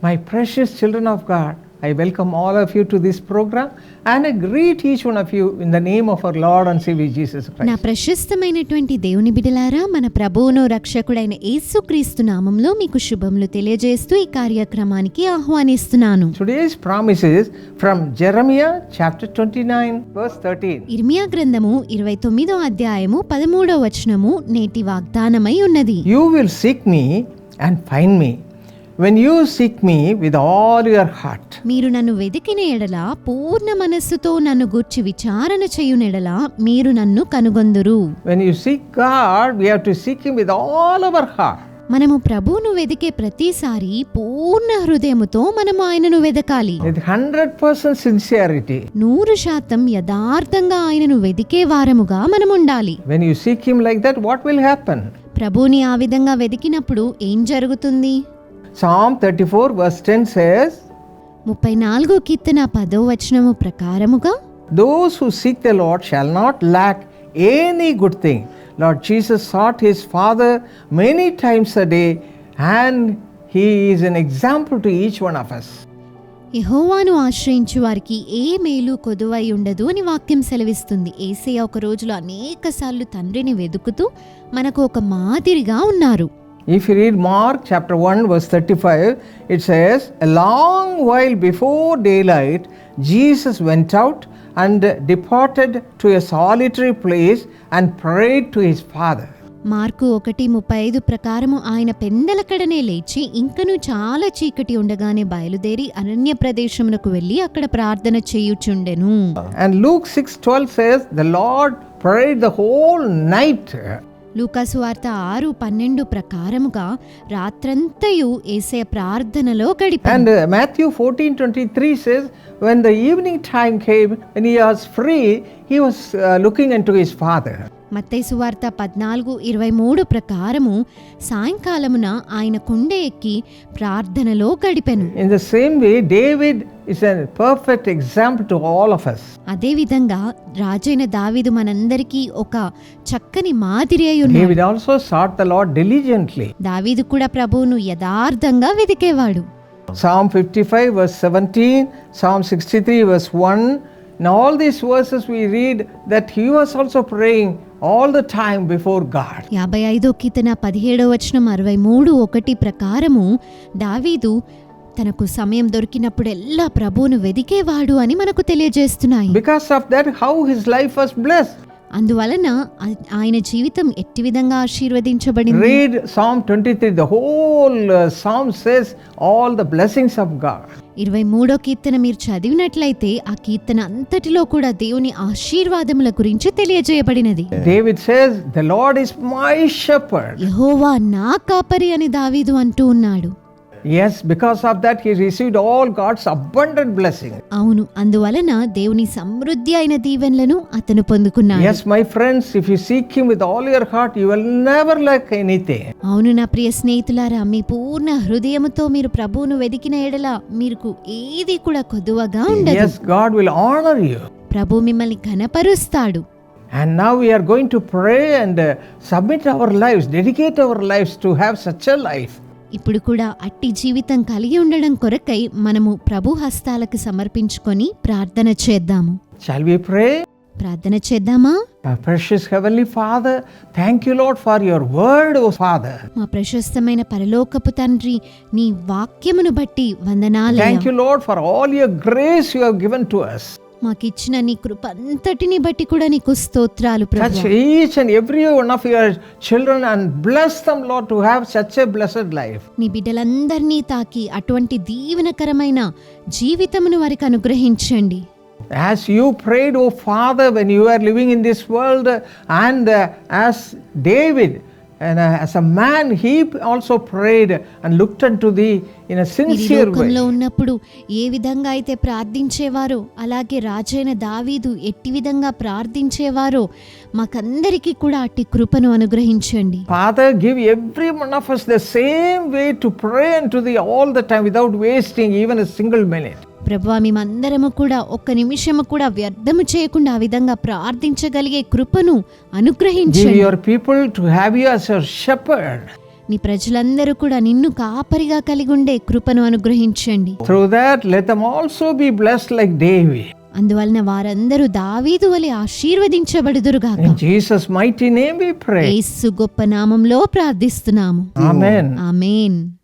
My precious children of God, I welcome all of you to this program and I greet each one of you in the name of our Lord and Savior Jesus Christ. నా ప్రశస్తమైనటువంటి దేవుని బిడ్డలారా, మన ప్రభువును రక్షకుడైన యేసుక్రీస్తు నామములో మీకు శుభములు తెలియజేస్తూ ఈ కార్యక్రమానికి ఆహ్వానిస్తున్నాను. Today's promise is from Jeremiah chapter 29 verse 13. ఇర్మియా గ్రంథము 29వ అధ్యాయము 13వ వచనము నేటి వాగ్దానమై ఉన్నది. You will seek me and find me when you seek me with all your heart. మీరు నన్ను వెదికిన ఎడల, పూర్ణ మనస్సుతో నన్ను గూర్చి విచారణ చేయున ఎడల మీరు నన్ను కనుగొందురు. When you seek God, we have to seek him with all our heart. మనము ప్రభువును వెదికే ప్రతిసారి పూర్ణ హృదయముతో మనము ఆయనను వెదకాలి. With 100% sincerity. 100% యథార్థంగా ఆయనను వెదికే వారముగా మనం ఉండాలి. When you seek him like that, what will happen? ప్రభువుని ఆ విధంగా వెదికినప్పుడు ఏం జరుగుతుంది? Psalm 34 verse 10 says, 34 కీర్తన 10వ వచనము ప్రకారముగా, those who seek the Lord shall not lack any good thing. Lord Jesus sought his Father many times a day and he is an example to each one of us. యెహోవాను ఆశ్రయించు వారికి ఏ మేలు కొదువై ఉండదు అని వాక్యం సెలవిస్తుంది. యేసయ్య ఒక రోజులో అనేకసార్లు తండ్రిని వెదుకుతూ మనకు ఒక మాదిరిగా ఉన్నారు. If you read Mark chapter 1 verse 35, it says, a long while before daylight, Jesus went out and departed to a solitary place and prayed to his Father. Mark 1:35 ప్రకారము ఆయన పెందలకడనే లేచి ఇంకను చాలా చీకటి ఉండగానే బయలుదేరి అరణ్య ప్రదేశమునకు వెళ్ళి అక్కడ ప్రార్థన చేయుచుండెను. And Luke 6:12 says, the Lord prayed the whole night. లూకా సువార్త 6:12 ప్రకారముగా రాత్రంతయు యేసయ్య ప్రార్థనలో గడిపాడు. And Matthew 14:23 says, when the evening time came, when he was free, he was looking into his Father. మత్తయి సువార్త 14:23 ప్రకారము సాయంకాలమున ఆయన కొండ ఎక్కి ప్రార్థనలో గడిపెను. In the same way, David is a perfect example to all of us. అదే విధంగా రాజైన దావీదు మనందరికీ ఒక చక్కని మాదిరి అయి ఉన్నాడు. David also sought the Lord diligently. దావీదు కూడా ప్రభువును యథార్థంగా వెదికేవాడు. Psalm 55 verse 17, Psalm 63 verse 1. In all these verses we read that he was also praying all the time before God. 55వ కీర్తన 17వ వచనం 63:1 ప్రకారము దావీదు తనకు సమయం దొరికినప్పుడెల్లా ప్రభువును వెదికేవాడు అని మనకు తెలియజేస్తున్నాయి. Because of that, how his life was blessed. అందువలన ఆయన జీవితం ఎట్టి విధంగా ఆశీర్వదించబడింది. Read Psalm 23. The whole psalm says all the blessings of God. 23వ కీర్తన మీరు చదివినట్లయితే ఆ కీర్తన అంతటిలో కూడా దేవుని ఆశీర్వాదముల గురించి తెలియజేయబడినది. David says, the Lord is my shepherd. యెహోవా నా కాపరి అని దావీదు అంటూ ఉన్నాడు. Yes, because of that he received all God's abundant blessing. అవును, అందువలన దేవుని సమృద్ధి అయిన దీవెనలను అతను పొందుకున్నాడు. Yes, my friends, if you seek him with all your heart, you will never lack anything. అవును నా ప్రియ స్నేహితులారా, మీ పూర్ణ హృదయముతో మీరు ప్రభువును వెదికిన ఎడల మీకు ఏది కూడా కొదువగా ఉండదు. Yes, God will honor you. ప్రభు మిమ్మల్ని ఘనపరుస్తాడు. And now we are going to pray and submit our lives, dedicate our lives to have such a life. ఇప్పుడు కూడా అట్టి జీవితం కలిగి ఉండడం కొరకై మనము ప్రభు హస్తాలకు సమర్పించుకొని ప్రార్థన చేద్దాము. Shall we pray? ప్రార్థన చేద్దామా? Our precious heavenly Father, thank you Lord for your word, O Father. మా ప్రశస్తమైన పరలోకపు తండ్రి, నీ వాక్యమును బట్టి వందనాలు. Thank you Lord for all your grace you have given to us. మాకిచ్చిన నీ కృప అంతటిని బట్టి కూడా నీకు స్తోత్రాలు Touch ప్రభువా. each and every one of your children and bless them Lord to have such a blessed life. నీ బిడ్డలందరినీ తాకి అటువంటి దీవెనకరమైన జీవితమును వారికి అనుగ్రహించండి. As you prayed, O Father, when you were living in this world, and as David, and as a man, he also prayed and looked unto thee in a sincere way. లోకంలో ఉన్నప్పుడు ఏ విధంగా అయితే ప్రార్థించేవారో అలాగే రాజైన దావీదు ఎట్టి విధంగా ప్రార్థించేవారో మాకందరికీ కూడా అట్టి కృపను అనుగ్రహించండి. Father, give every one of us the same way to pray unto thee all the time without wasting even a single minute. ప్రభువా, మేమందరము కూడా ఒక్క నిమిషము కూడా వ్యర్థము చేయకుండా ఆ విధంగా ప్రార్థించగలిగే కృపను Give అనుగ్రహించండి. your people to have you as your shepherd. నీ ప్రజలందరూ కూడా నిన్ను కాపరిగా కలిగి ఉండే కృపను అనుగ్రహించండి. Through that, let them also be blessed like David. అందువలన వారందరూ దావీదు వలె ఆశీర్వదించబడుదురుగాక. In Jesus' mighty name we pray. యేసు గొప్ప నామంలో ప్రార్థిస్తున్నాము. Amen. ఆమేన్.